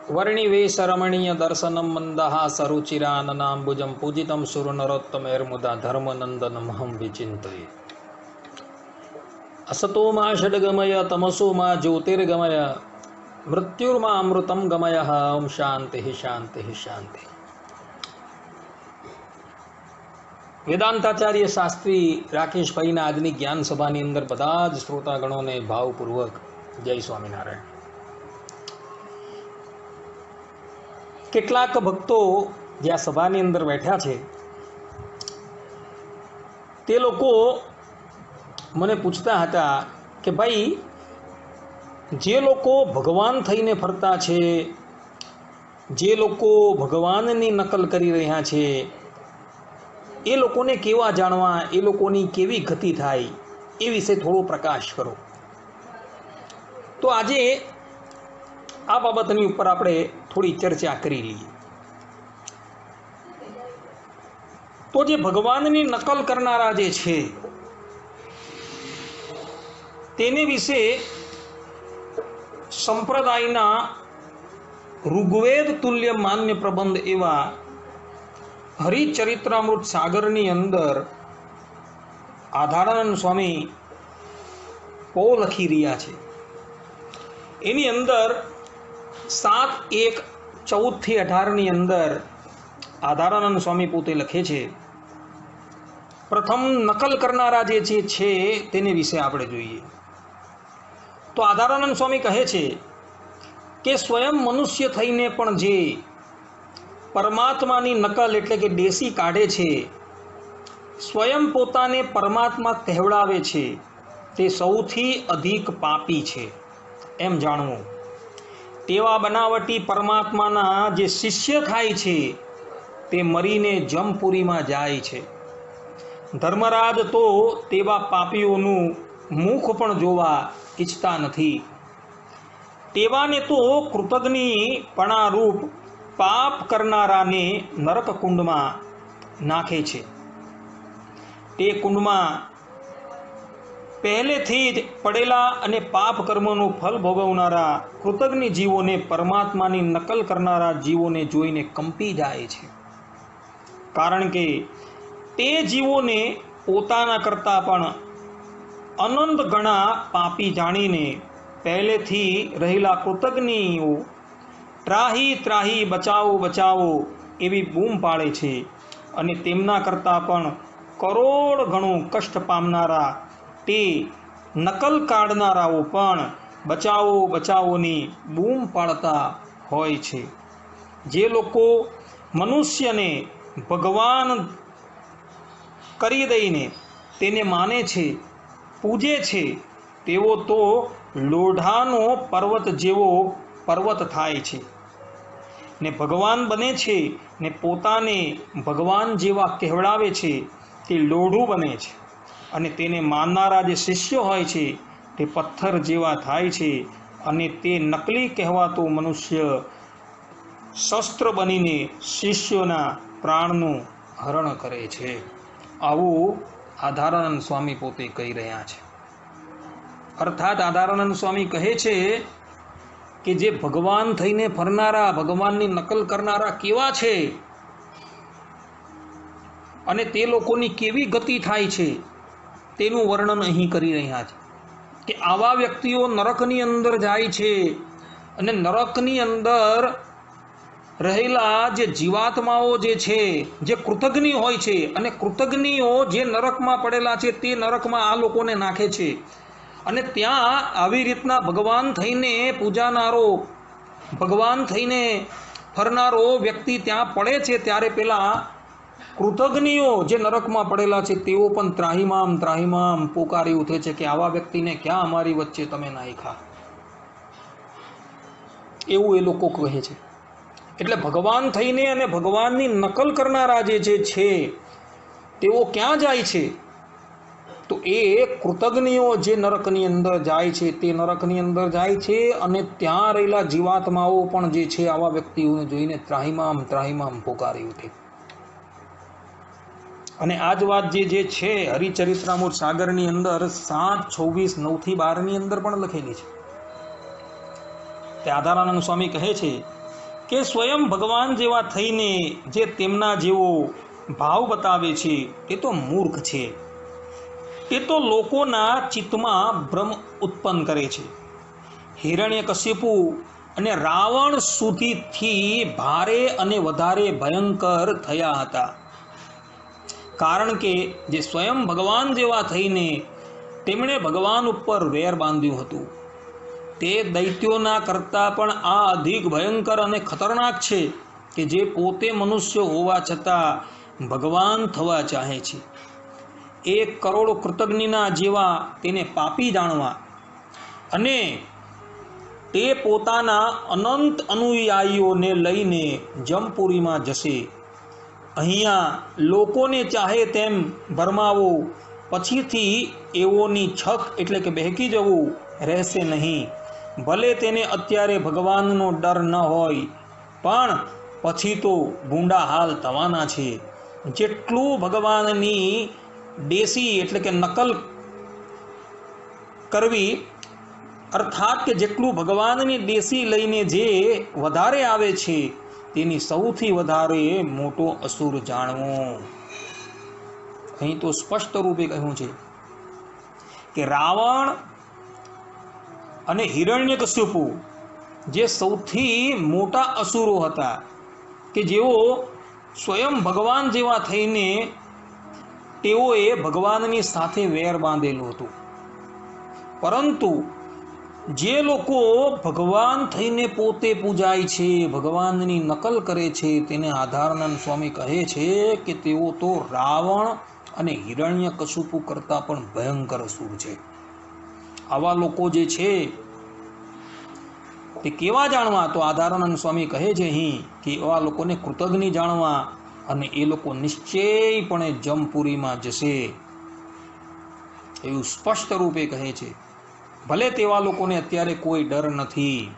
वर्णिवेश रमणीय दर्शनम मंदहा सरुचिराननाम्बुजं पूजितं सुरनरोत्तमैर्मुदा धर्मनंदनमहं विचिन्तये। असतो मा षड्गमय तमसो मा ज्योतिर्गमय मृत्युर्मा अमृतं गमय। ओम शांति शांति शांति। वेदांताचार्य शास्त्री राकेशभाईना આજની જ્ઞાન સભાની અંદર બધા જ શ્રોતાગણોને ભાવપૂર્વક જય સ્વામિનારાયણ। કેટલાક ભક્તો જે આ સભાની અંદર બેઠા છે તે લોકો મને પૂછતા હતા કે ભાઈ, જે લોકો ભગવાન થઈને ફરતા છે, જે લોકો ભગવાનની નકલ કરી રહ્યા છે, એ લોકોને કેવા જાણવા, એ લોકોની કેવી ગતિ થાય, એ વિશે થોડો પ્રકાશ કરો। તો આજે આ બાબતની ઉપર આપણે થોડી ચર્ચા કરી લઈએ। તો જે ભગવાનની નકલ કરનારા જે છે તેને વિશે સંપ્રદાયના ઋગ્વેદ તુલ્ય માન્ય પ્રબંધ એવા હરિચરિત્રામૃત સાગરની અંદર આધારાનંદ સ્વામી પો લખી રહ્યા છે। એની અંદર 7-1-14-18 અંદર આધારાનંદ સ્વામી પોતે લખે છે। પ્રથમ નકલ કરનારા જે છે તેને વિશે આપણે જોઈએ તો આધારાનંદ સ્વામી કહે છે કે સ્વયં મનુષ્ય થઈને પણ જે પરમાત્માની નકલ એટલે કે દેશી કાઢે છે, સ્વયં પોતાને પરમાત્મા કહેવડાવે છે, તે સૌથી અધિક પાપી છે એમ જાણવું। તેવા બનાવટી પરમાત્માના જે શિષ્ય થાય છે તે મરીને જમપુરીમાં જાય છે। ધર્મરાજ તો તેવા પાપીઓનું મુખ પણ જોવા ઈચ્છતા નથી। તેવાને તો કૃતજ્ઞપણારૂપ પાપ કરનારાને નરક કુંડમાં નાખે છે। તે કુંડમાં પહેલેથી જ પડેલા અને પાપ કર્મનું ફલ ભોગવનારા કૃતજ્ઞ જીવોને પરમાત્માની નકલ કરનારા જીવોને જોઈને કંપી જાય છે। કારણ કે તે જીવોને પોતાના કરતાં પણ અનંત ગણા પાપી જાણીને પહેલેથી રહેલા કૃતજ્ઞો ત્રાહી ત્રાહી બચાવો બચાવો એવી બૂમ પાડે છે અને તેમના કરતાં પણ કરોડ ગણું કષ્ટ પામનારા તે નકલ કાઢનારાઓ પણ બચાવો બચાવોની બૂમ પાડતા હોય છે। જે લોકો મનુષ્યને ભગવાન કરી દઈને તેને માને છે, પૂજે છે, તેઓ તો લોઢાનો પર્વત જેવો પર્વત થાય છે ને ભગવાન બને છે ને પોતાને ભગવાન જેવા કહેવડાવે છે તે લોઢું બને છે અને તેને માનનારા જે શિષ્યો હોય છે તે પથ્થર જેવા થાય છે અને તે નકલી કહેવાતો મનુષ્ય શસ્ત્ર બનીને શિષ્યોના પ્રાણનું હરણ કરે છે। આવું આધારાનંદ સ્વામી પોતે કહી રહ્યા છે। અર્થાત આધારાનંદ સ્વામી કહે છે કે જે ભગવાન થઈને ફરનારા, ભગવાનની નકલ કરનારા કેવા છે અને તે લોકોની કેવી ગતિ થાય છે તેનું વર્ણન અહીં કરી રહ્યા છે કે આવા વ્યક્તિઓ નરકની અંદર જાય છે અને નરકની અંદર રહેલા જે જીવાત્માઓ જે છે, જે કૃતજ્ઞ હોય છે અને કૃતજ્ઞો જે નરકમાં પડેલા છે તે નરકમાં આ લોકોને નાખે છે અને ત્યાં આવી રીતના ભગવાન થઈને પૂજાનારો, ભગવાન થઈને ફરનારો વ્યક્તિ ત્યાં પડે છે ત્યારે પેલા કૃતજ્ઞો જે નરકમાં પડેલા છે તેઓ પણ ત્રાહિમામ ત્રાહિમામ પોકારી ઉઠે છે કે આવા વ્યક્તિને ક્યાં અમારી વચ્ચે તમે નાખ્યા, એવું એ લોકો કહે છે। એટલે ભગવાન થઈને અને ભગવાનની નકલ કરનારા જે છે તેઓ ક્યાં જાય છે તો એ કૃતજ્ઞો જે નરકની અંદર જાય છે તે નરકની અંદર જાય છે અને ત્યાં રહેલા જીવાત્માઓ પણ જે છે આવા વ્યક્તિઓને જોઈને ત્રાહિમામ ત્રાહિમામ પોકારી ઉઠે। અને આ જ વાત જે છે હરિચરિત્રામૃત સાગરની અંદર 7:26-9-12 ની અંદર પણ લખેલી છે। તે આધારાનંદ સ્વામી કહે છે કે સ્વયં ભગવાન જેવા થઈને જે તેમના જેવો ભાવ બતાવે છે તે તો મૂર્ખ છે, તે તો લોકોના ચિત્તમાં ભ્રમ ઉત્પન્ન કરે છે. હિરણ્યકશિપુ અને રાવણ સુધીથી ભારે અને વધારે ભયંકર થયા હતા, કારણ કે જે સ્વયં ભગવાન જેવા થઈને તેમણે ભગવાન ઉપર વેર બાંધ્યું હતું, તે દૈત્યોના કરતાં પણ આ અધિક ભયંકર અને ખતરનાક છે કે જે પોતે મનુષ્ય હોવા છતાં ભગવાન થવા ચાહે છે. 1 કરોડ કૃતજ્ઞના જેવા તેને પાપી જાણવા અને તે પોતાના અનંત અનુયાયીઓને લઈને જમપુરીમાં જશે. અહીંયા લોકોને ચાહે તેમ ભરમાવો, પછીથી એઓની છક એટલે કે બહેકી જવું રહેશે નહીં. ભલે તેને અત્યારે ભગવાનનો ડર ન હોય, પણ પછી તો ભૂંડા હાલ થવાના છે. જેટલું ભગવાનની દેશી એટલે કે નકલ કરવી, અર્થાત કે જેટલું ભગવાનની દેશી લઈને જે વધારે આવે છે તેની સૌથી વધારે મોટો અસુર જાણવો. અહીં તો સ્પષ્ટ રૂપે કહ્યું છે કે રાવણ અને હિરણ્યકશિપુ જે સૌથી મોટા અસુરો હતા, કે જેઓ સ્વયં ભગવાન જેવા થઈને તેઓએ ભગવાનની સાથે વેર બાંધેલું હતું, પરંતુ જે લોકો ભગવાન થઈને પોતે પૂજાય છે, ભગવાનની નકલ કરે છે, તેને આધારાનંદ સ્વામી કહે છે કે તેઓ તો રાવણ અને હિરણ્યકશિપુ કરતાં પણ ભયંકર અસુર છે. આવા લોકો જે છે તે કેવા જાણવા? તો આધારાનંદ સ્વામી કહે છે અહીં કે એવા લોકોને કૃતજ્ઞ જાણવા, અને એ લોકો નિશ્ચયપણે જમપુરીમાં જશે, એવું સ્પષ્ટ રૂપે કહે છે. ભલે તેવા લોકોને અત્યારે કોઈ ડર નથી,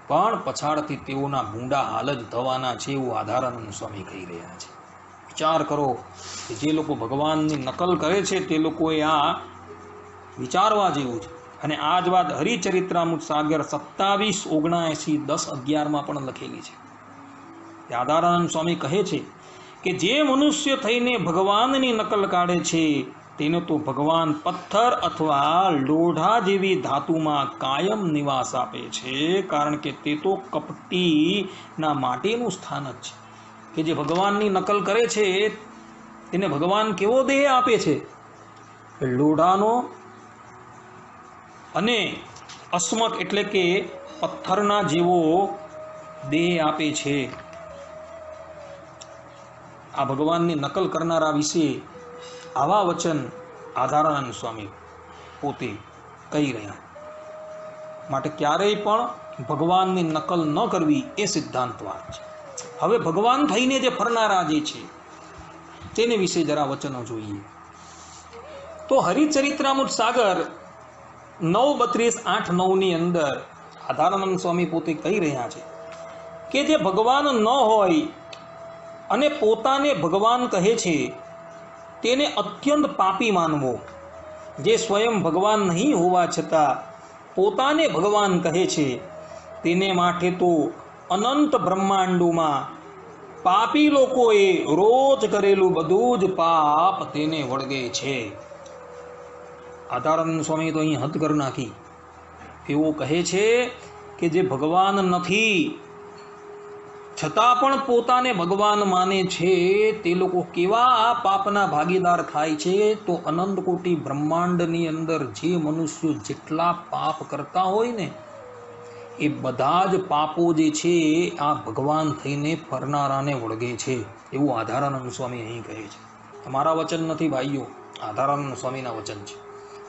પણ પછાડથી તેઓના ભૂંડા હાલ જ થવાના છે, એવું આધારાનંદ સ્વામી કહી રહ્યા છે. વિચાર કરો કે જે લોકો ભગવાનની નકલ કરે છે તે લોકોએ આ વિચારવા જેવું છે. અને આ જ વાત હરિચરિત્રામૃત સાગર 27/79-10-11 પણ લખેલી છે. આધારાનંદ સ્વામી કહે છે કે જે મનુષ્ય થઈને ભગવાનની નકલ કાઢે છે તેને તો ભગવાન પથ્થર અથવા લોઢા જેવી ધાતુમાં કાયમ નિવાસ આપે છે, કારણ કે તે તો કપટીના માટેનું સ્થાન જ છે. કે જે ભગવાનની નકલ કરે છે તેને ભગવાન કેવો દેહ આપે છે? લોઢાનો અને અસ્મક એટલે કે પથ્થરના જેવો દેહ આપે છે. આ ભગવાનની નકલ કરનારા વિશે આવા વચન આધારાનંદ સ્વામી પોતે કહી રહ્યા. માટે ક્યારેય પણ ભગવાનની નકલ ન કરવી એ સિદ્ધાંત વાત છે. હવે ભગવાન થઈને જે ફરનારા જે છે તેને વિશે જરા વચનો જોઈએ. તો હરિચરિત્રામૃત સાગર 9:32-8-9 અંદર આધારાનંદ સ્વામી પોતે કહી રહ્યા છે કે જે ભગવાન ન હોય અને પોતાને ભગવાન કહે છે તેને અત્યંત પાપી માનવો. જે સ્વયં ભગવાન નહીં હોવા છતાં પોતાને ભગવાન કહે છે તેને માટે તો અનંત બ્રહ્માંડોમાં પાપી લોકોએ રોજ કરેલું બધું જ પાપ તેને વળગે છે. આધારાનંદ સ્વામી તો અહીં હદ કરી નાખી. એવો કહે છે કે જે ભગવાન નથી છતાં પણ પોતાને ભગવાન માને છે તે લોકો કેવા આ પાપના ભાગીદાર થાય છે? તો અનંત કોટી બ્રહ્માંડની અંદર જે મનુષ્યો જેટલા પાપ કરતા હોય ને એ બધા જ પાપો જે છે આ ભગવાન થઈને ફરનારાને વળગે છે, એવું આધારાનંદ સ્વામી અહીં કહે છે. તમારા વચન નથી ભાઈઓ, આધારાનંદ સ્વામીના વચન છે.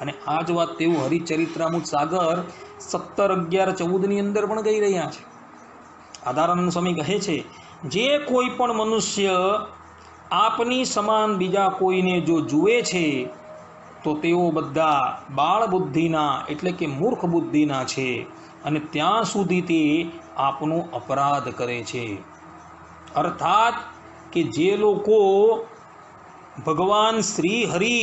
અને આ જ વાત તેઓ હરિચરિત્રામૃત સાગર 17-11-14 અંદર પણ કહી રહ્યા છે. આધારાનંદ સ્વામી કહે છે જે કોઈ પણ મનુષ્ય આપની સમાન બીજા કોઈને જો જુએ છે તો તેઓ બધા બાળ બુદ્ધિના એટલે કે મૂર્ખ બુદ્ધિના છે, અને ત્યાં સુધી તે આપનો અપરાધ કરે છે. અર્થાત કે જે લોકો ભગવાન શ્રી હરિ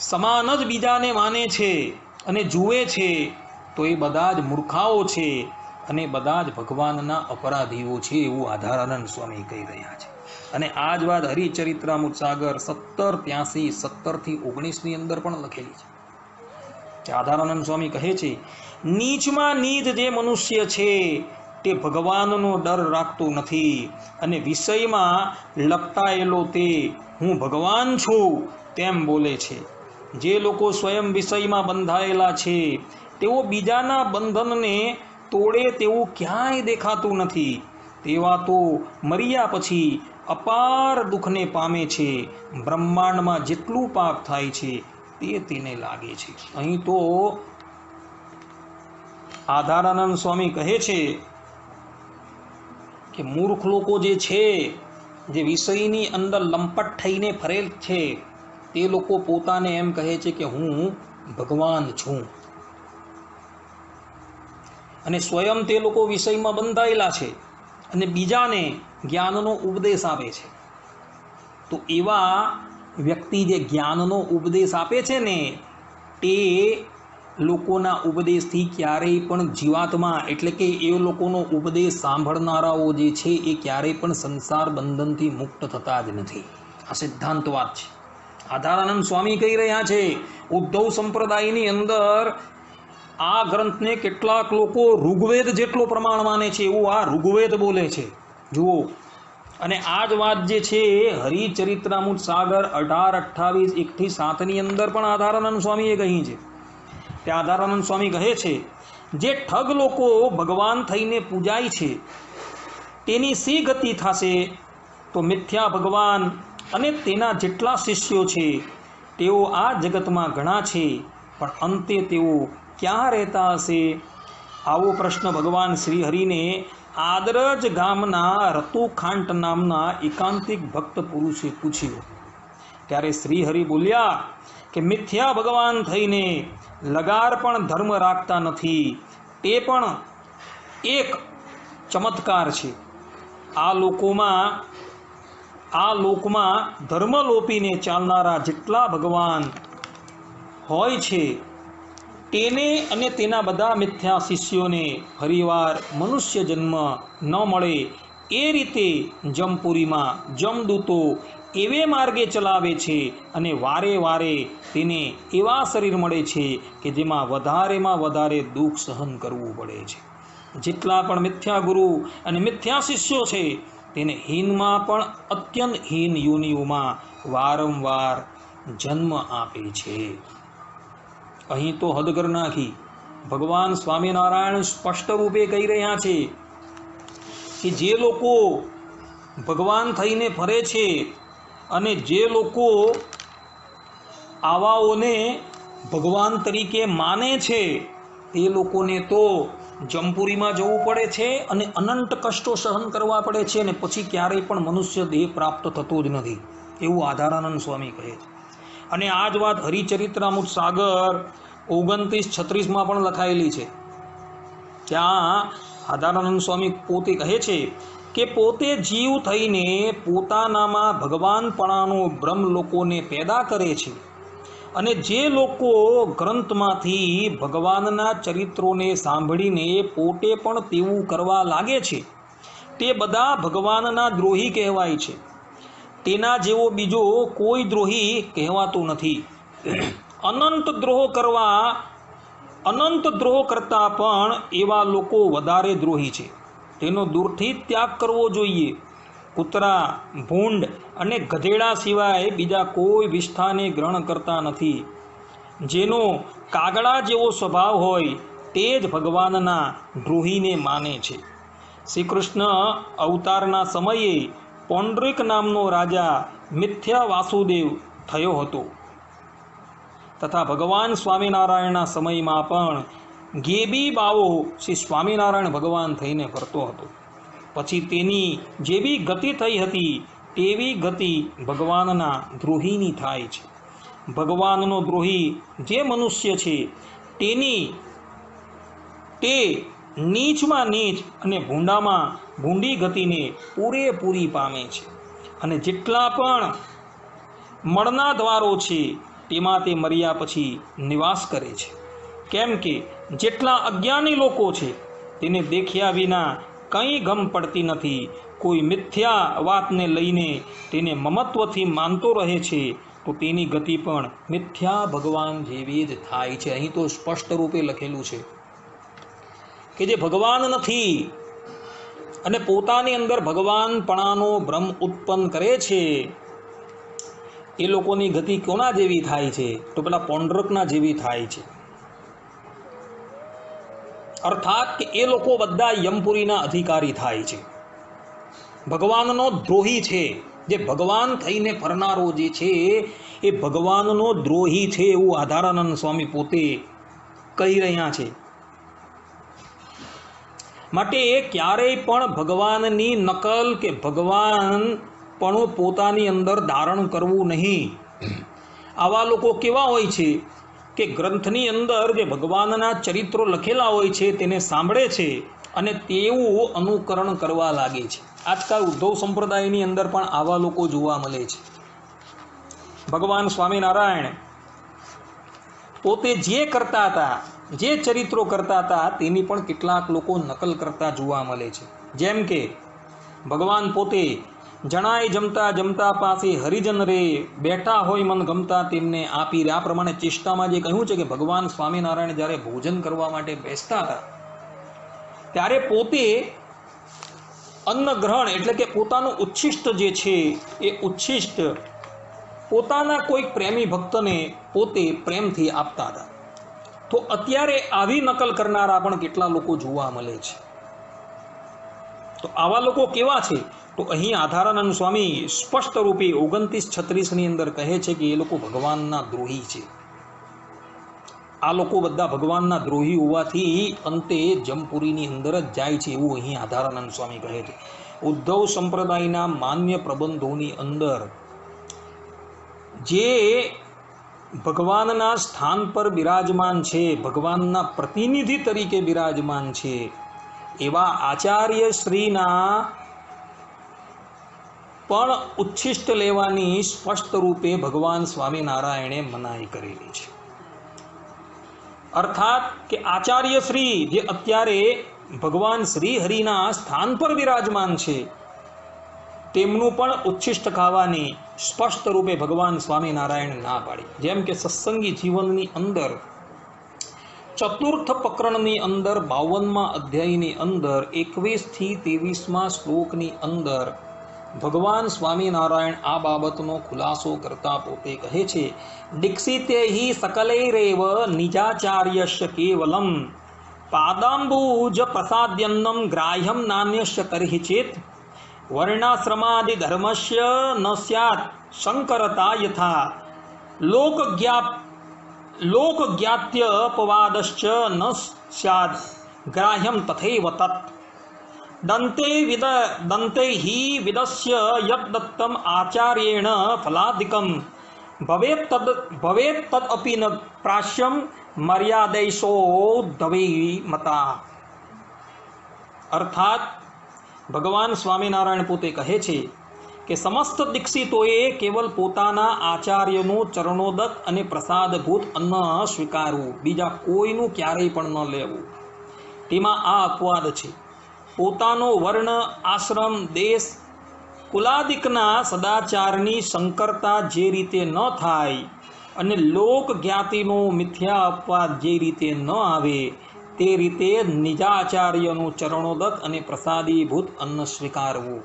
સમાન જ બીજાને માને છે અને જુએ છે તો એ બધા જ મૂર્ખાઓ છે, અને બધા જ ભગવાનના અપરાધીઓ છે એવું આધારાનંદ સ્વામી કહી રહ્યા છે. અને આ જ વાત હરિચરિત્રામૃત સાગર 1783 17 થી 19 ની અંદર પણ લખેલી છે. કે આધારાનંદ સ્વામી કહે છે, નીચમાં નીચ જે મનુષ્ય છે તે ભગવાનનો ડર રાખતો નથી અને વિષયમાં લપટાયેલો તે હું ભગવાન છું તેમ બોલે છે. જે લોકો સ્વયં વિષયમાં બંધાયેલા છે તેઓ બીજાના બંધનને તોડે તેવું ક્યાંય દેખાતું નથી. તેવા તો મર્યા પછી અપાર દુઃખને પામે છે. બ્રહ્માંડમાં જેટલું પાપ થાય છે તે તેને લાગે છે. અહીં તો આધારાનંદ સ્વામી કહે છે કે મૂર્ખ લોકો જે છે, જે વિષયની અંદર લંપટ થઈને ફરેલ છે, તે લોકો પોતાને એમ કહે છે કે હું ભગવાન છું અને સ્વયં તે લોકો વિષયમાં બંધાયેલા છે અને બીજાને જ્ઞાનનો ઉપદેશ આપે છે. તો એવા વ્યક્તિ જે જ્ઞાનનો ઉપદેશ આપે છે ને, તે લોકોના ઉપદેશથી ક્યારેય પણ જીવાત્મા એટલે કે એ લોકોનો ઉપદેશ સાંભળનારાઓ જે છે એ ક્યારેય પણ સંસાર બંધનથી મુક્ત થતા જ નથી. આ સિદ્ધાંત વાત છે. આધારાનંદ સ્વામી કહી રહ્યા છે, ઉદ્ધવ સંપ્રદાયની અંદર આ ગ્રંથને કેટલાક લોકો ઋગ્વેદ જેટલો પ્રમાણ માને છે એવું આ ઋગ્વેદ બોલે છે. જુઓ, અને આ જ વાત જે છે હરિચરિત્રામૃત સાગર 1828 1 થી 7 ની અંદર પણ આધારાનંદ સ્વામીએ કહી છે. તે આધારાનંદ સ્વામી કહે છે, જે ઠગ લોકો ભગવાન થઈને પૂજાય છે તેની સી ગતિ થશે? તો મિથ્યા ભગવાન અને તેના જેટલા શિષ્યો છે તેઓ આ જગતમાં ઘણા છે, પણ અંતે તેઓ ક્યાં રહેતા હશે? આવો પ્રશ્ન ભગવાન શ્રી હરિને આદરજ ગામના રતુખાંટ નામના એકાંતિક ભક્ત પુરુષે પૂછ્યું. ત્યારે શ્રી હરિ બોલ્યા કે મિથ્યા ભગવાન થઈને લગાર પણ ધર્મ રાખતા નથી, તે પણ એક ચમત્કાર છે. આ લોકમાં ધર્મ લોપીને ચાલનારા જેટલા ભગવાન હોય છે તેને અને તેના બધા મિથ્યા શિષ્યોને ફરીવાર મનુષ્ય જન્મ ન મળે એ રીતે જમપુરીમાં જમદૂતો એવે માર્ગે ચલાવે છે અને વારે વારે તેને એવા શરીર મળે છે કે જેમાં વધારેમાં વધારે દુઃખ સહન કરવું પડે છે. જેટલા પણ મિથ્યા ગુરુ અને મિથ્યા શિષ્યો છે તેને હીનમાં પણ અત્યંત હીન યોનિઓમાં વારંવાર જન્મ આપે છે. અહીં તો હદગર નાખી ભગવાન સ્વામિનારાયણ સ્પષ્ટ રૂપે કહી રહ્યા છે કે જે લોકો ભગવાન થઈને ફરે છે અને જે લોકો આવાઓને ભગવાન તરીકે માને છે તે લોકોને તો જમપુરીમાં જવું પડે છે અને અનંત કષ્ટો સહન કરવા પડે છે અને પછી ક્યારેય પણ મનુષ્ય દેહ પ્રાપ્ત થતો જ નથી, એવું આધારાનંદ સ્વામી કહે છે. અને આ જ વાત હરિચરિત્રામૃત સાગર 29-36 પણ લખાયેલી છે. ત્યાં આધારાનંદ સ્વામી પોતે કહે છે કે પોતે જીવ થઈને પોતાનામાં ભગવાનપણાનો બ્રહ્મ લોકોને પેદા કરે છે અને જે લોકો ગ્રંથમાંથી ભગવાનના ચરિત્રોને સાંભળીને પોતે પણ તેવું કરવા લાગે છે તે બધા ભગવાનના દ્રોહી કહેવાય છે. તેના જેવો બીજો કોઈ દ્રોહી કહેવાતો નથી. અનંત દ્રોહ કરતા પણ એવા લોકો વધારે દ્રોહી છે. તેનો દૂરથી ત્યાગ કરવો જોઈએ. કૂતરા, ભૂંડ અને ગધેડા સિવાય બીજા કોઈ વિષ્ઠાને ગ્રહણ કરતા નથી. જેનો કાગડા જેવો સ્વભાવ હોય તે જ ભગવાનના દ્રોહીને માને છે. શ્રી કૃષ્ણ અવતારના સમયે પૌંડરીક નામનો રાજા મિથ્યા વાસુદેવ થયો હતો તથા ભગવાન સ્વામિનારાયણના સમયમાં પણ ગેબી બાવો શ્રી સ્વામિનારાયણ ભગવાન થઈને ફરતો હતો. પછી તેની જેવી ગતિ થઈ હતી તેવી ગતિ ભગવાનના દ્રોહીની થાય છે. ભગવાનનો દ્રોહી જે મનુષ્ય છે તે નીચમાં નીચ અને ભૂંડામાં ભૂંડી ગતિને પૂરેપૂરી પામે છે અને જેટલા પણ મળના દ્વારો છે તેમાં તે મર્યા પછી નિવાસ કરે છે. કેમ કે જેટલા અજ્ઞાની લોકો છે તેને દેખ્યા વિના કંઈ ગમ પડતી નથી. કોઈ મિથ્યા વાતને લઈને તેને મમત્વથી માનતો રહે છે તો તેની ગતિ પણ મિથ્યા ભગવાન જેવી જ થાય છે. અહીં તો સ્પષ્ટ રૂપે લખેલું છે કે જે ભગવાન નથી અને પોતાની અંદર ભગવાનપણાનો ભ્રમ ઉત્પન્ન કરે છે એ લોકોની ગતિ કોના જેવી થાય છે? તો પેલા પૌંડરકના જેવી થાય છે. અર્થાત કે એ લોકો બધા યમપુરીના અધિકારી થાય છે. ભગવાનનો દ્રોહી છે. જે ભગવાન થઈને ફરનારો જે છે એ ભગવાનનો દ્રોહી છે એવું આધારાનંદ સ્વામી પોતે કહી રહ્યા છે. માટે એ ક્યારેય પણ ભગવાનની નકલ કે ભગવાન પણ પોતાની અંદર ધારણ કરવું નહીં. આવા લોકો કેવા હોય છે કે ગ્રંથની અંદર જે ભગવાનના ચરિત્રો લખેલા હોય છે તેને સાંભળે છે અને તેવું અનુકરણ કરવા લાગે છે. આજકાલ ઉદ્ધવ સંપ્રદાયની અંદર પણ આવા લોકો જોવા મળે છે. ભગવાન સ્વામિનારાયણ પોતે જે કરતા હતા, જે ચરિત્રો કરતા હતા તેની પણ કેટલાક લોકો નકલ કરતા જોવા મળે છે. જેમ કે ભગવાન પોતે જણાય જમતા જમતા પાસે હરિજન રે, બેઠા હોય મન ગમતા તેમને આપી રે. આ પ્રમાણે ચેષ્ટામાં જે કહ્યું છે કે ભગવાન સ્વામિનારાયણ જ્યારે ભોજન કરવા માટે બેસતા હતા ત્યારે પોતે અન્ન ગ્રહણ એટલે કે પોતાનું ઉચ્છિષ્ટ જે છે એ ઉચ્છિષ્ટ પોતાના કોઈક પ્રેમી ભક્તને પોતે પ્રેમથી આપતા હતા. તો અત્યારે આવી નકલ કરનારા પણ કેટલા લોકો જોવા મળે છે. તો આવા લોકો કેવા છે? તો અહીં આધારાનંદ સ્વામી સ્પષ્ટ રૂપે 29:36 અંદર કહે છે કે એ લોકો ભગવાનના દ્રોહી છે. આ લોકો બધા ભગવાનના દ્રોહી હોવાથી અંતે જમપુરીની અંદર જ જાય છે એવું અહીં આધારાનંદ સ્વામી કહે છે. ઉદ્ધવ સંપ્રદાયના માન્ય પ્રબંધોની અંદર જે ભગવાનના સ્થાન પર બિરાજમાન છે, ભગવાનના પ્રતિનિધિ તરીકે બિરાજમાન છે એવા આચાર્ય શ્રીના પણ ઉચ્છિષ્ટ લેવાની સ્પષ્ટ રૂપે ભગવાન સ્વામિનારાયણે મનાઈ કરેલી છે. અર્થાત કે આચાર્ય શ્રી જે અત્યારે ભગવાન શ્રી હરિના સ્થાન પર બિરાજમાન છે તેમનું પણ ઉચ્છિષ્ટ ખાવાની સ્પષ્ટ રૂપે ભગવાન સ્વામિનારાયણ ના પાડી. જેમ કે સત્સંગી જીવનની અંદર ચતુર્થ પ્રકરણની અંદર 52મા અધ્યાયની અંદર 21 થી 23મા શ્લોકની અંદર ભગવાન સ્વામિનારાયણ આ બાબતનો ખુલાસો કરતા પોતે કહે છે, દીક્ષિતે હિ સકલૈરેવ નિજાચાર્યસ્ય કેવલમ પાદાંબુજ પ્રસાદ્યન્નમ ગ્રાહ્યમ નાન્યસ્ય તર્હિ ચેત વર્ણાશ્રમાદિ ધર્મસ્ય ન સ્યાત શંકરતા યથા લોકજ્ઞાત્ય અપવાદશ્ચ ન સ્યાદ ગ્રાહ્યમ તથૈવ તત દંતે હિ વિદસ્ય યત દત્તમ આચાર્યેણ ફલાધિકમ ભવેત તદ અપી ન પ્રાશ્યમ મર્યાદૈષોધવી મતા. અર્થાત ભગવાન સ્વામિનારાયણ પોતે કહે છે કે સમસ્ત દીક્ષિતોએ કેવલ પોતાના આચાર્યનું ચરણોદક અને પ્રસાદભૂત અન્ન સ્વીકારવું, બીજા કોઈનું ક્યારેય પણ ન લેવું. તેમાં આ અપવાદ છે. પોતાનો વર્ણ, આશ્રમ, દેશ, કુલાદિકના સદાચારની સંકરતા જે રીતે ન થાય અને લોક જ્ઞાતિનો મિથ્યા અપવાદ જે રીતે ન આવે તે રીતે નિજાચાર્યનું ચરણોદક અને પ્રસાદીભૂત અન્ન સ્વીકારવું.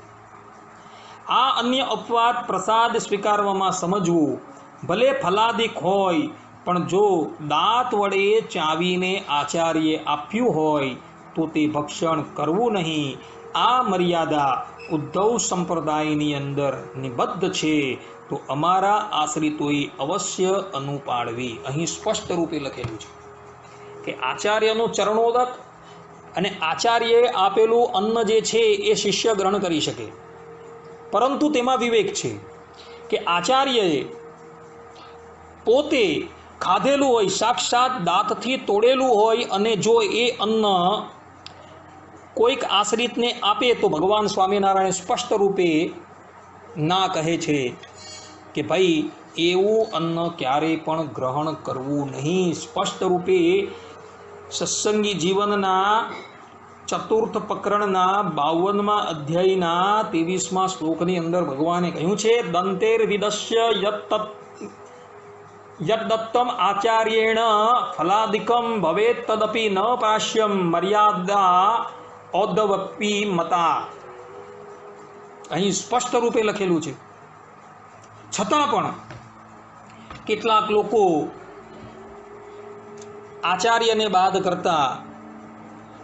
આ અન્ય અપવાદ પ્રસાદ સ્વીકારવામાં સમજવું, ભલે ફલાદિક હોય પણ જો દાંત વડે ચાવીને આચાર્યે આપ્યું હોય તો તે ભક્ષણ કરવું નહીં. આ મર્યાદા ઉદ્ધવ સંપ્રદાયની અંદર નિબદ્ધ છે તો અમારા આશ્રિતોએ અવશ્ય અનુપાડવી. અહીં સ્પષ્ટ રૂપે લખેલું છે કે આચાર્યનું ચરણોદક અને આચાર્યએ આપેલું અન્ન જે છે એ શિષ્ય ગ્રહણ કરી શકે, પરંતુ તેમાં વિવેક છે કે આચાર્યએ પોતે ખાધેલું હોય, સાક્ષાત દાંતથી તોડેલું હોય અને જો એ અન્ન કોઈક આશ્રિતને આપે તો ભગવાન સ્વામિનારાયણ સ્પષ્ટ રૂપે ના કહે છે કે ભાઈ એવું અન્ન ક્યારેય પણ ગ્રહણ કરવું નહીં. સ્પષ્ટ રૂપે સત્સંગી જીવનના ચતુર્થ પ્રકરણના 52મા અધ્યાયના 23મા શ્લોકની અંદર ભગવાને કહ્યું છે, દંતેર વિદસ્ય યદ્દત્તમ આચાર્યેણ ફલાદિકમ ભવેત તદપી ન પ્રાશ્યમ મર્યાદા ઔદ્ધવપી મતા. અહીં સ્પષ્ટ રૂપે લખેલું છે. છતાં પણ કેટલાક લોકો આચાર્યને બાદ કરતા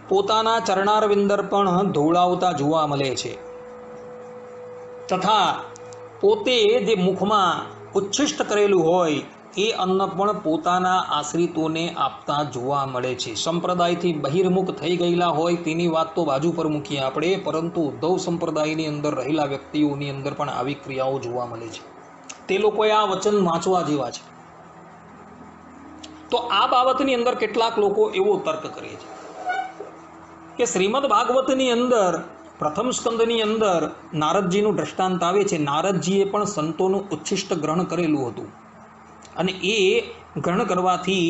પોતાના ચરણારવિંદર પણ ધોળાવતા જોવા મળે છે, તથા પોતે જે મુખમાં ઉચ્છિષ્ટ કરેલું હોય એ અન્ન પણ પોતાના આશ્રિતોને આપતા જોવા મળે છે. સંપ્રદાયથી બહિર્મુખ થઈ ગયેલા હોય તેની વાત તો બાજુ પર મૂકીએ આપણે, પરંતુ ઉદ્ધવ સંપ્રદાયની અંદર રહેલા વ્યક્તિઓની અંદર પણ આવી ક્રિયાઓ જોવા મળે છે. તે લોકોએ આ વચન વાંચવા જેવા છે. તો આ બાબતની અંદર કેટલાક લોકો એવો તર્ક કરે છે કે શ્રીમદ ભાગવતની અંદર પ્રથમ સ્કંદની અંદર નારદજીનું દ્રષ્ટાંત આવે છે. નારદજીએ પણ સંતોનું ઉચ્છિષ્ટ ગ્રહણ કરેલું હતું અને એ ગ્રહણ કરવાથી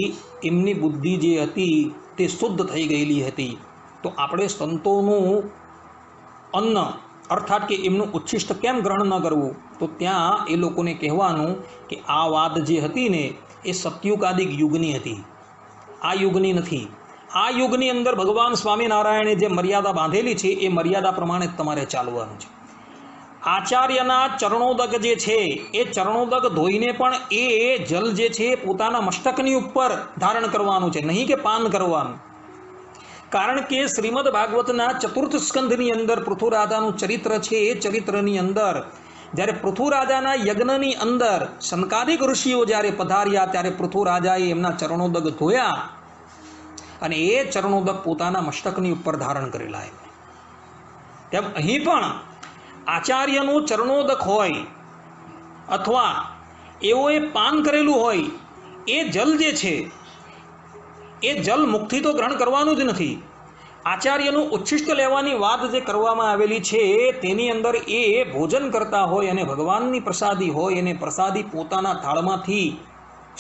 એમની બુદ્ધિ જે હતી તે શુદ્ધ થઈ ગયેલી હતી. તો આપણે સંતોનું અન્ન અર્થાત કે એમનું ઉચ્છિષ્ટ કેમ ગ્રહણ ન કરવું? તો ત્યાં એ લોકોને કહેવાનું કે આ વાત જે હતી ને એ સત્યુગાદિક યુગની હતી, આ યુગની નથી. આ યુગની અંદર ભગવાન સ્વામિનારાયણે જે મર્યાદા બાંધેલી છે એ મર્યાદા પ્રમાણે તમારે ચાલવાનું છે. આચાર્યના ચરણોદક જે છે એ ચરણોદક ધોઈને પણ એ જલ જે છે પોતાના મસ્તકની ઉપર ધારણ કરવાનું છે, નહીં કે પાન કરવાનું. કારણ કે શ્રીમદ ભાગવતના ચતુર્થ સ્કંધની અંદર પૃથુરાજાનું ચરિત્ર છે. એ ચરિત્રની અંદર જ્યારે પૃથુરાજાના યજ્ઞની અંદર સનકાદિક ઋષિઓ જ્યારે પધાર્યા ત્યારે પૃથુરાજાએ એમના ચરણોદક ધોયા અને એ ચરણોદક પોતાના મસ્તકની ઉપર ધારણ કરેલા. તેમ અહીં પણ આચાર્યનું ચરણોદક હોય અથવા એઓએ પાન કરેલું હોય એ જલ જે છે એ જલ મુખથી તો ગ્રહણ કરવાનું જ નથી. આચાર્યનું ઉચ્છિષ્ટ લેવાની વાત જે કરવામાં આવેલી છે તેની અંદર એ ભોજન કરતા હોય અને ભગવાનની પ્રસાદી હોય અને પ્રસાદી પોતાના થાળમાંથી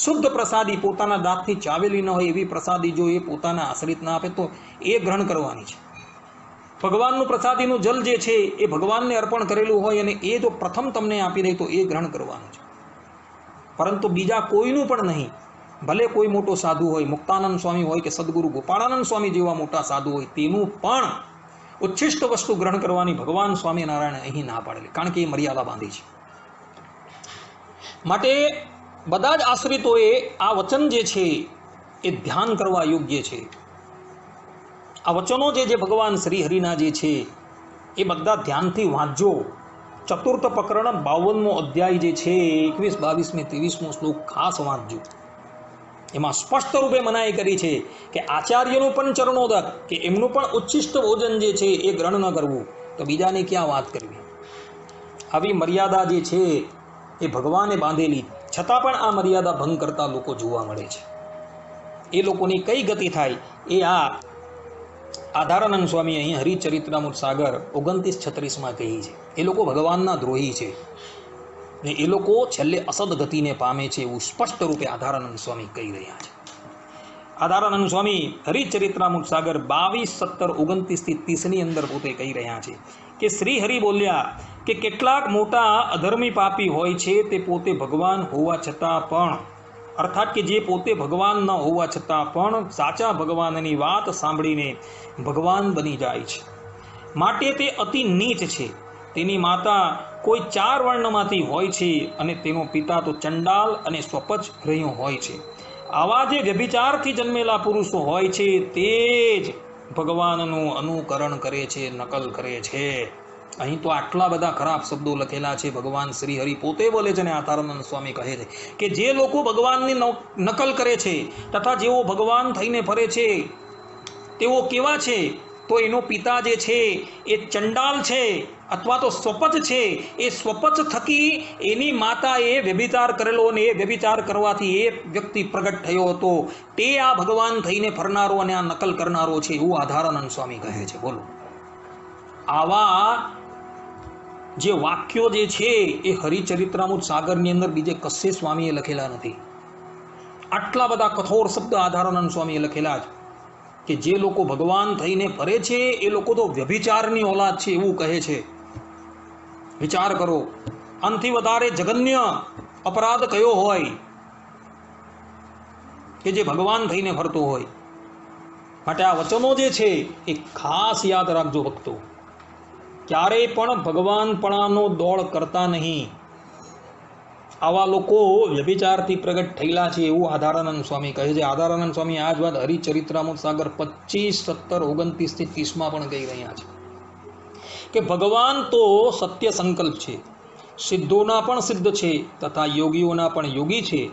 શુદ્ધ પ્રસાદી પોતાના દાંતથી ચાવેલી ન હોય એવી પ્રસાદી જો એ પોતાના આશ્રિત ના આપે તો એ ગ્રહણ કરવાની છે. ભગવાનનું પ્રસાદીનું જલ જે છે એ ભગવાનને અર્પણ કરેલું હોય અને એ જો પ્રથમ તમને આપી દે તો એ ગ્રહણ કરવાનું છે, પરંતુ બીજા કોઈનું પણ નહીં. ભલે કોઈ મોટો સાધુ હોય, મુક્તાનંદ સ્વામી હોય કે સદગુરુ ગોપાળાનંદ સ્વામી જેવા મોટા સાધુ હોય, તેનું પણ ઉચ્છિષ્ટ વસ્તુ ગ્રહણ કરવાની ભગવાન સ્વામિનારાયણે અહીં ના પાડેલી, કારણ કે એ મર્યાદા બાંધી છે. માટે બધા જ આશ્રિતોએ આ વચન જે છે એ ધ્યાન કરવા યોગ્ય છે. આ વચનો જે ભગવાન શ્રી હરિના જે છે એ બધા ધ્યાનથી વાંચજો. ચતુર્થ પ્રકરણ 52મો અધ્યાય જે છે 21, 22 ને 23મો શ્લોક ખાસ વાંચજો. એમાં સ્પષ્ટ રૂપે મનાઈ કરી છે કે આચાર્યનું પણ ચરણોદક કે એમનું પણ ઉચ્છિષ્ટ ભોજન જે છે એ ગ્રહણ ન કરવું, તો બીજાને ક્યાં વાત કરવી. આવી મર્યાદા જે છે એ ભગવાને બાંધેલી, છતાં પણ આ મર્યાદા ભંગ કરતા લોકો જોવા મળે છે. એ લોકોની કઈ ગતિ થાય એ આ આધારાનંદ સ્વામી અહીં હરિચરિત્રામૃત સાગર 29-36માં કહી છે. એ લોકો ભગવાનના દ્રોહી છે ને એ લોકો છેલ્લે અસદ ગતિને પામે છે એવું સ્પષ્ટ રૂપે આધારાનંદ સ્વામી કહી રહ્યા છે. આધારાનંદ સ્વામી હરિચરિત્રામૃત સાગર 22, 17, 29 થી 30ની અંદર પોતે કહી રહ્યા છે કે શ્રી હરિ બોલ્યા કે કેટલાક મોટા અધર્મી પાપી હોય છે તે પોતે ભગવાન હોવા છતાં પણ, અર્થાત કે જે પોતે ભગવાન ન હોવા છતાં પણ સાચા ભગવાનની વાત સાંભળીને ભગવાન બની જાય છે. માટે તે અતિ નીચ છે. તેની માતા કોઈ 4 વર્ણમાંથી હોય છે અને તેનો પિતા તો ચંડાલ અને સ્વપચ રહ્યો હોય છે. આવા જે વ્યભિચારથી જન્મેલા પુરુષો હોય છે તે જ ભગવાનનું અનુકરણ કરે છે, નકલ કરે છે. અહીં તો આટલા બધા ખરાબ શબ્દો લખેલા છે. ભગવાન શ્રી હરિ પોતે બોલે છે અને આધારાનંદ સ્વામી કહે છે કે જે લોકો ભગવાનની નકલ કરે છે તથા જેઓ ભગવાન થઈને ફરે છે તેઓ કેવા છે? તો એનો પિતા જે છે એ ચંડાલ છે અથવા તો સ્વપચ છે. એ સ્વપચ થકી એની માતાએ વ્યભિચાર કરેલો અને એ વ્યભિચાર કરવાથી એ વ્યક્તિ પ્રગટ થયો હતો. તે આ ભગવાન થઈને ફરનારો અને આ નકલ કરનારો છે એવું આધારાનંદ સ્વામી કહે છે. બોલો, આવા જે વાક્યો જે છે એ હરિચરિત્રામૃત સાગરની અંદર બીજે કશે સ્વામીએ લખેલા નથી. આટલા બધા કઠોર શબ્દ આધારાનંદ સ્વામીએ લખેલા છે. કે જે લોકો ભગવાન થઈને ફરે છે એ લોકો તો વ્યભિચારની ઓલાદ છે એવું કહે છે. વિચાર કરો, આનાથી વધારે જઘન્ય અપરાધ કયો હોય કે જે ભગવાન થઈને ફરતો હોય? માટે આ વચનો જે છે એ ખાસ યાદ રાખજો ભક્તો. ક્યારેય પણ ભગવાનપણાનો દોડ કરતા નહીં. આવા લોકો વ્યભિચારથી પ્રગટ થયેલા છે એવું આધારાનંદ સ્વામી કહે છે. આધારાનંદ સ્વામી આ જ વાત હરિચરિત્રામૃત સાગર 25, 17, 29 થી 30 પણ કહી રહ્યા છે કે ભગવાન તો સત્ય સંકલ્પ છે, સિદ્ધોના પણ સિદ્ધ છે તથા યોગીઓના પણ યોગી છે.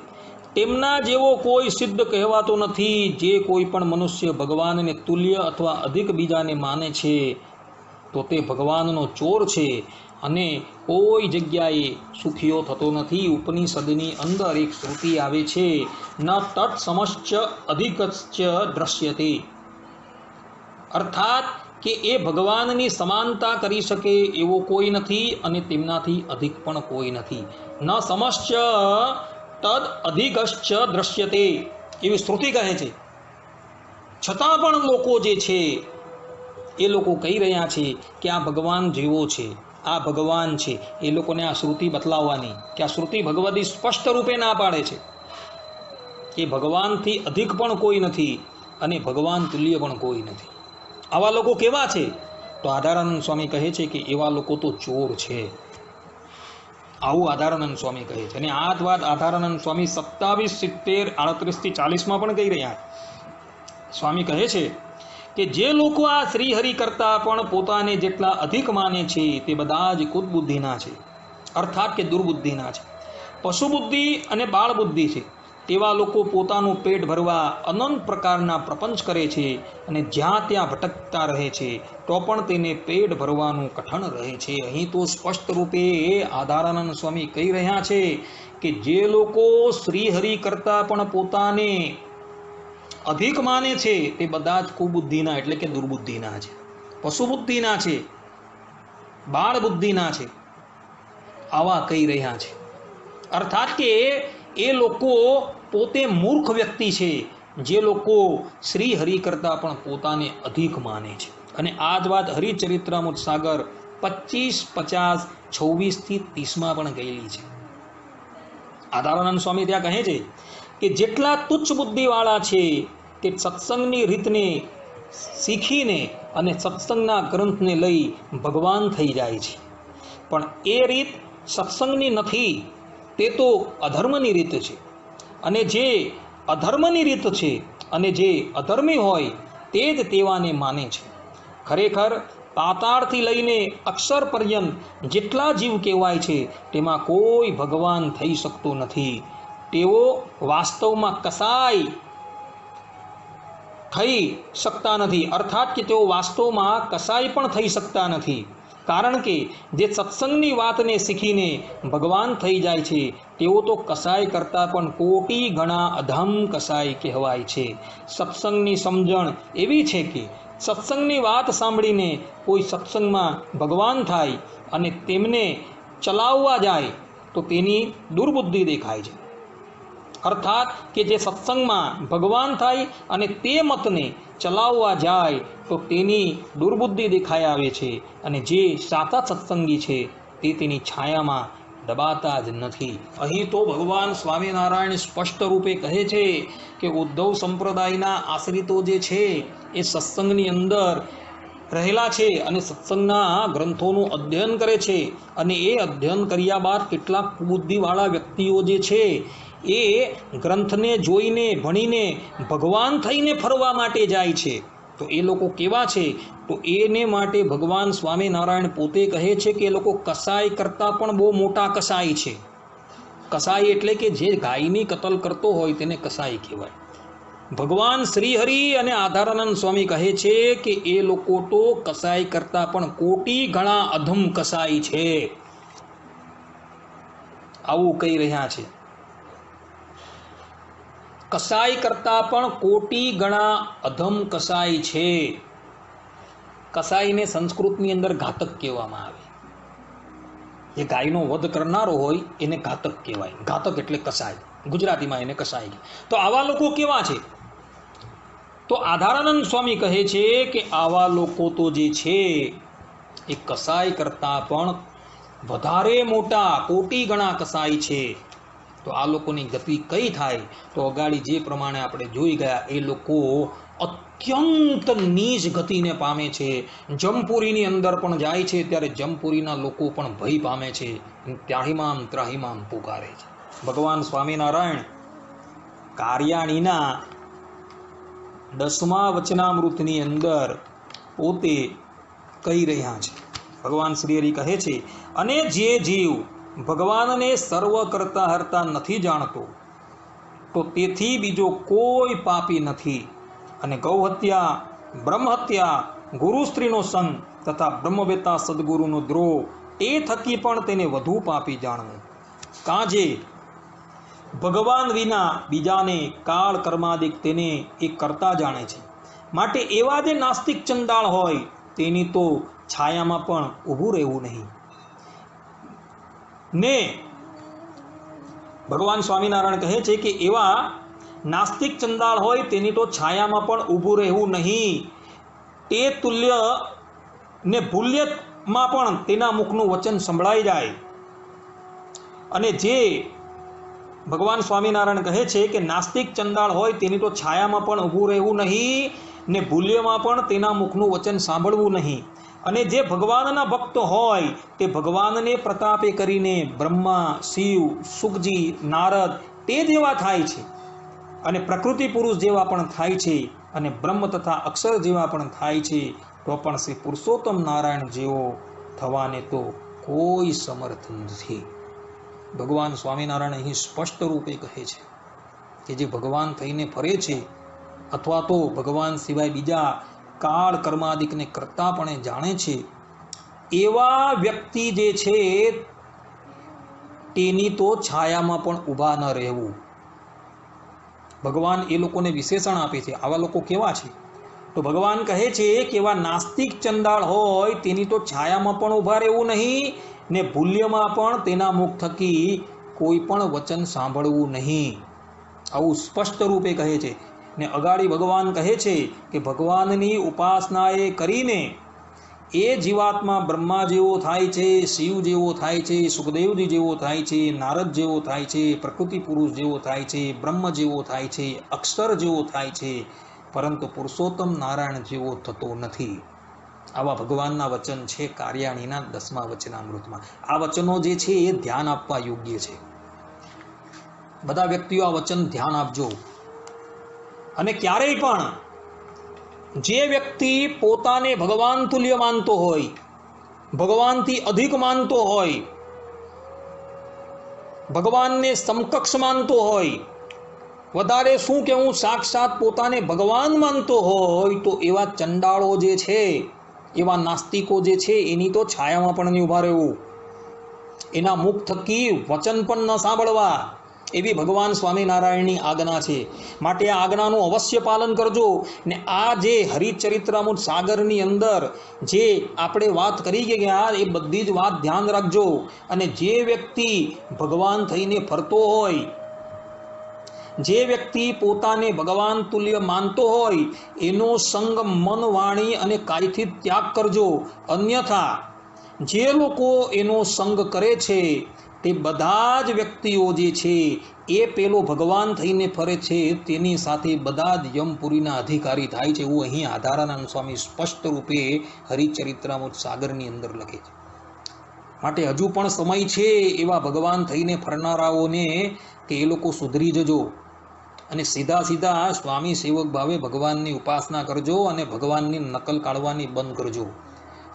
તેમના જેવો કોઈ સિદ્ધ કહેવાતો નથી. જે કોઈ પણ મનુષ્ય ભગવાનને તુલ્ય અથવા અધિક બીજાને માને છે તો તે ભગવાનનો ચોર છે અને કોઈ જગ્યાએ સુખીઓ થતો નથી. ઉપનિષદની અંદર એક શ્રુતિ આવે છે, ન તત્સમશ્ચ અધિકશ્ચ દ્રશ્યતે, અર્થાત કે એ ભગવાનની સમાનતા કરી શકે એવો કોઈ નથી અને તેમનાથી અધિક પણ કોઈ નથી. ન સમશ્ચ તદ અધિકશ્ચ દ્રશ્યતે એવી શ્રુતિ કહે છે. છતાં પણ લોકો જે છે એ લોકો કહી રહ્યા છે કે આ ભગવાન જેવો છે, આ ભગવાન છે. એ લોકોને આ શ્રુતિ બતલાવવાની કે આ શ્રુતિ ભગવદી સ્પષ્ટ રૂપે ના પાડે છે કે ભગવાનથી અધિક પણ કોઈ નથી અને ભગવાન તુલ્ય પણ કોઈ નથી. આવા લોકો કેવા છે? તો આધારાનંદ સ્વામી કહે છે કે એવા લોકો તો ચોર છે. આવું આધારાનંદ સ્વામી કહે છે. અને આ જ વાત આધારાનંદ સ્વામી 27, 70, 38 થી 40 પણ કહી રહ્યા. સ્વામી કહે છે કે જે લોકો આ શ્રીહરિ કરતાં પણ પોતાને જેટલા અધિક માને છે તે બધા જ કુદબુદ્ધિના છે, અર્થાત કે દુર્બુદ્ધિના છે. પશુ બુદ્ધિ અને બાળ બુદ્ધિ છે. તેવા લોકો પોતાનું પેટ ભરવા અનંત પ્રકારના પ્રપંચ કરે છે અને જ્યાં ત્યાં ભટકતા રહે છે તો પણ તેને પેટ ભરવાનું કઠણ રહે છે. અહીં તો સ્પષ્ટ રૂપે આધારાનંદ સ્વામી કહી રહ્યા છે કે જે લોકો શ્રીહરિ કરતાં પણ પોતાને અધિક માને છે તે બધા જ કુબુદ્ધિના એટલે કે દુર્બુદ્ધિના છે, પશુ બુદ્ધિના છે, બાળ બુદ્ધિના છે. આવા કહી રહ્યા છે. અર્થાત કે એ લોકો પોતે મૂર્ખ વ્યક્તિ છે જે લોકો શ્રી હરિ કરતાં પણ પોતાને અધિક માને છે. અને આ જ વાત હરિચરિત્રામૃત સાગર 25, 50, 26 થી 30 પણ ગયેલી છે. આધારાનંદ સ્વામી ત્યાં કહે છે કે જેટલા તુચ્છ બુદ્ધિવાળા છે તે સત્સંગની રીતને શીખીને અને સત્સંગના ગ્રંથને લઈ ભગવાન થઈ જાય છે. પણ એ રીત સત્સંગની નથી, તે તો અધર્મની રીત છે. અને જે અધર્મની રીત છે અને જે અધર્મી હોય તે જ તેવાને માને છે. ખરેખર પાતાળથી લઈને અક્ષર પર્યંત જેટલા જીવ કહેવાય છે તેમાં કોઈ ભગવાન થઈ શકતો નથી. તેઓ વાસ્તવમાં કસાય થઈ શકતા નથી, અર્થાત કે તેઓ વાસ્તવમાં કસાય પણ થઈ શકતા નથી. કારણ કે જે સત્સંગની વાતને શીખીને ભગવાન થઈ જાય છે તેઓ તો કસાય કરતાં પણ કોટી ગણા અધમ કસાય કહેવાય છે. સત્સંગની સમજણ એવી છે કે સત્સંગની વાત સાંભળીને કોઈ સત્સંગમાં ભગવાન થાય અને તેમને ચલાવવા જાય તો તેની દુર્બુદ્ધિ દેખાય છે. અર્થાત કે જે સત્સંગમાં ભગવાન થાય અને તે મતને ચલાવવા જાય તો તેની દુર્બુદ્ધિ દેખાઈ આવે છે અને જે સાચા સત્સંગી છે તે તેની છાયામાં દબાતા જ નથી. અહીં તો ભગવાન સ્વામિનારાયણ સ્પષ્ટ રૂપે કહે છે કે ઉદ્ધવ સંપ્રદાયના આશ્રિતો જે છે એ સત્સંગની અંદર રહેલા છે અને સત્સંગના ગ્રંથોનું અધ્યયન કરે છે અને એ અધ્યયન કર્યા બાદ કેટલાક કુબુદ્ધિવાળા વ્યક્તિઓ જે છે એ ગ્રંથને જોઈને ભણીને ભગવાન થઈને ફરવા માટે જાય છે. તો એ લોકો કેવા છે? તો એને માટે ભગવાન સ્વામિનારાયણ પોતે કહે છે કે એ લોકો કસાય કરતાં પણ બહુ મોટા કસાય છે. કસાય એટલે કે જે ગાયની કતલ કરતો હોય તેને કસાય કહેવાય. ભગવાન શ્રીહરિ અને આધારાનંદ સ્વામી કહે છે કે એ લોકો તો કસાય કરતાં પણ કોટી ગણા અધમ કસાય છે. આવું કહી રહ્યા છે. કસાય કરતાં પણ કોટી ગણા અધમ કસાય છે. કસાઈને સંસ્કૃતની અંદર ઘાતક કહેવામાં આવે. જે ગાયનો વધ કરનારો હોય એને ઘાતક કહેવાય. ઘાતક એટલે કસાય, ગુજરાતીમાં એને કસાય. તો આવા લોકો કેવા છે? તો આધારાનંદ સ્વામી કહે છે કે આવા લોકો તો જે છે એ કસાઈ કરતાં પણ વધારે મોટા કોટી ગણા કસાઈ છે. તો આ લોકોની ગતિ કઈ થાય? તો અગાડી જે પ્રમાણે આપણે જોઈ ગયા એ લોકો અત્યંત નીચ ગતિને પામે છે. જમપુરીની અંદર પણ જાય છે ત્યારે જમપુરીના લોકો પણ ભય પામે છે, ત્રાહિમામ ત્રાહિમામ પુકારે છે. ભગવાન સ્વામિનારાયણ કાર્યાણીના 10મા વચનામૃતની અંદર પોતે કહી રહ્યા છે. ભગવાન શ્રી હરિ કહે છે, અને જે જીવ ભગવાનને સર્વ કરતા હરતા નથી જાણતો તો તેથી બીજો કોઈ પાપી નથી. અને ગૌહત્યા, બ્રહ્મહત્યા, ગુરુ સ્ત્રીનો સંગ તથા બ્રહ્મવેતા સદગુરુનો દ્રોહ એ થકી પણ તેને વધુ પાપી જાણવું. કાજે ભગવાન વિના બીજાને કાળ કર્માદિક તેને એ કરતા જાણે છે. માટે એવા જે નાસ્તિક ચંડાળ હોય તેની તો છાયામાં પણ ઊભું રહેવું નહીં. ને ભગવાન સ્વામિનારાયણ કહે છે કે એવા નાસ્તિક ચંડાળ હોય તેની તો છાયામાં પણ ઊભું રહેવું નહીં. તે તુલ્ય ને ભૂલ્યમાં પણ તેના મુખનું વચન સંભળાઈ જાય. અને જે ભગવાન સ્વામિનારાયણ કહે છે કે નાસ્તિક ચંડાળ હોય તેની તો છાયામાં પણ ઊભું રહેવું નહીં, ને ભૂલ્યમાં પણ તેના મુખનું વચન સાંભળવું નહીં. અને જે ભગવાનના ભક્ત હોય તે ભગવાનને પ્રતાપે કરીને બ્રહ્મા, શિવ, સુખજી, નારદ તે જેવા થાય છે, અને પ્રકૃતિ પુરુષ જેવા પણ થાય છે, અને બ્રહ્મ તથા અક્ષર જેવા પણ થાય છે, તો પણ શ્રી પુરુષોત્તમ નારાયણ જેવો થવાને તો કોઈ સમર્થ નથી. ભગવાન સ્વામિનારાયણ અહીં સ્પષ્ટ રૂપે કહે છે કે જે ભગવાન થઈને ફરે છે અથવા તો ભગવાન સિવાય બીજા કાળ કર્માદિકને કરતાપણે જાણે છે, એવા વ્યક્તિ જે છે તેની તો છાયામાં પણ ઊભા ન રહેવું. ભગવાન એ લોકોને વિશેષણ આપે છે. આવા લોકો કેવા છે? તો ભગવાન કહે છે કે એવા નાસ્તિક ચંડાળ હોય તેની તો છાયામાં પણ ઊભા રહેવું નહીં, ને ભૂલ્યમાં પણ તેના મુખ થકી કોઈ પણ વચન સાંભળવું નહીં. આવું સ્પષ્ટ રૂપે કહે છે. ને અગાડી ભગવાન કહે છે કે ભગવાનની ઉપાસનાએ કરીને એ જીવાત્મા બ્રહ્મા જેવો થાય છે, શિવ જેવો થાય છે, સુખદેવજી જેવો થાય છે, નારદ જેવો થાય છે, પ્રકૃતિ પુરુષ જેવો થાય છે, બ્રહ્મ જેવો થાય છે, અક્ષર જેવો થાય છે, પરંતુ પુરુષોત્તમ નારાયણ જેવો થતો નથી. આવા ભગવાનના વચન છે કાર્યાણીના 10મા વચનામૃતમાં. આ વચનો જે છે એ ધ્યાન આપવા યોગ્ય છે. બધા વ્યક્તિઓ આ વચન ધ્યાન આપજો. અને ક્યારેય પણ જે વ્યક્તિ પોતાને ભગવાન તુલ્ય માનતો હોય, ભગવાનથી અધિક માનતો હોય, ભગવાનને સમકક્ષ માનતો હોય, વધારે શું કહેવું, સાક્ષાત પોતાને ભગવાન માનતો હોય, તો એવા ચંડાળો જે છે, એવા નાસ્તિકો જે છે એની તો છાયામાં પણ નહીં ઊભા રહેવું. એના મુખ થકી વચન પણ ન સાંભળવા, એવી ભગવાન સ્વામિનારાયણની આજ્ઞા છે. માટે આ આજ્ઞાનું અવશ્ય પાલન કરજો. ને આ જે હરિચરિત્રામૃત સાગરની અંદર જે આપણે વાત કરી ગયા એ બધી જ વાત ધ્યાન રાખજો. અને જે વ્યક્તિ ભગવાન થઈને ફરતો હોય, જે વ્યક્તિ પોતાને ભગવાન તુલ્ય માનતો હોય, એનો સંગ મન, વાણી અને કાયથી ત્યાગ કરજો. અન્યથા જે લોકો એનો સંગ કરે છે તે બધા જ વ્યક્તિઓ જે છે એ પેલો ભગવાન થઈને ફરે છે તેની સાથે બધા જ યમપુરીના અધિકારી થાય છે. એવું અહીં આધારાનંદ સ્વામી સ્પષ્ટ રૂપે હરિચરિત્રામૃત સાગરની અંદર લખે છે. માટે હજુ પણ સમય છે એવા ભગવાન થઈને ફરનારાઓને કે એ લોકો સુધરી જજો અને સીધા સીધા સ્વામી સેવક ભાવે ભગવાનની ઉપાસના કરજો અને ભગવાનની નકલ કાઢવાની બંધ કરજો.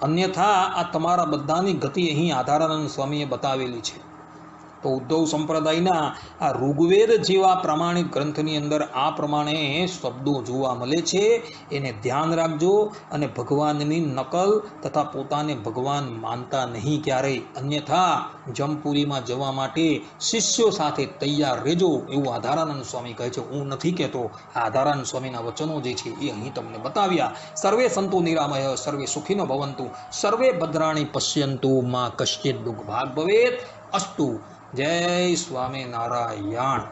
અન્યથા આ તમારા બધાની ગતિ અહીં આધારાનંદ સ્વામીએ બતાવેલી છે. તો ઉદ્ધવ સંપ્રદાયના આ ઋગ્વેદ જેવા પ્રમાણિત ગ્રંથની અંદર આ પ્રમાણે શબ્દો જોવા મળે છે. એને ધ્યાન રાખજો અને ભગવાનની નકલ તથા પોતાને ભગવાન માનતા નહીં ક્યારેય. અન્યથા જમપુરીમાં જવા માટે શિષ્યો સાથે તૈયાર રહેજો એવું આધારાનંદ સ્વામી કહે છે. હું નથી કહેતો, આ આધારાનંદ સ્વામીના વચનો જે છે એ અહીં તમને બતાવ્યા. સર્વે સંતો નિરામય, સર્વે સુખીનો ભવંતુ, સર્વે ભદ્રાણી પશ્યંતુ, માં કશ્ચિત દુઃખ ભાગ ભવેત. અસ્તુ. જય સ્વામિનારાયણ.